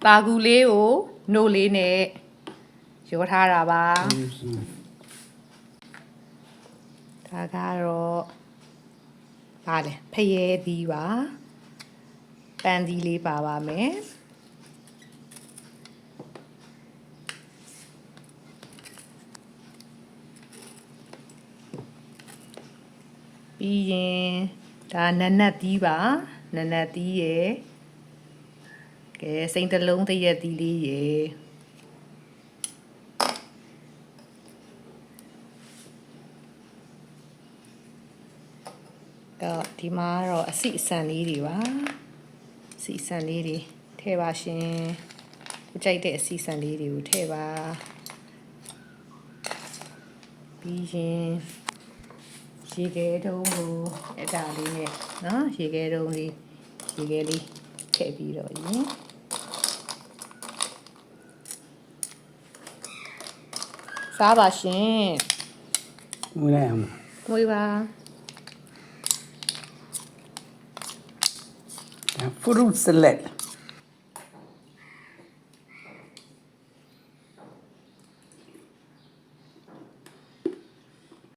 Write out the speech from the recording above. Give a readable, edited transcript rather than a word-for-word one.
တာကူလေးကိုနို့လေးနဲ့ရောထားတာပါဒါကတော့ဗာလဲဖရဲသီးပါပန်းသီးလေးပါပါမယ်ပြီးရင်ဒါနနတ်သီးပါနနတ်သီးရယ်ကဲစိမ့်တလုံးတရက်သီးလေးရယ်တော့ဒီမှာတော့အစီအစံလေးတွေပါအစီအစံလေးတွေထည့်ပါရှင်ကိုကြိုက်တဲ့အစီအစံလေးတွေကိုထည့်ပါပြီးရင်ရေခဲတုံးကိုအဲ့ဒါလေးနဲ့နော်ရေခဲတုံးလေးရေခဲလေးထည့်ပြီးတော့ရင်စားပါရှင်မွေးလိုက်အောင်မွေးပါfruit salad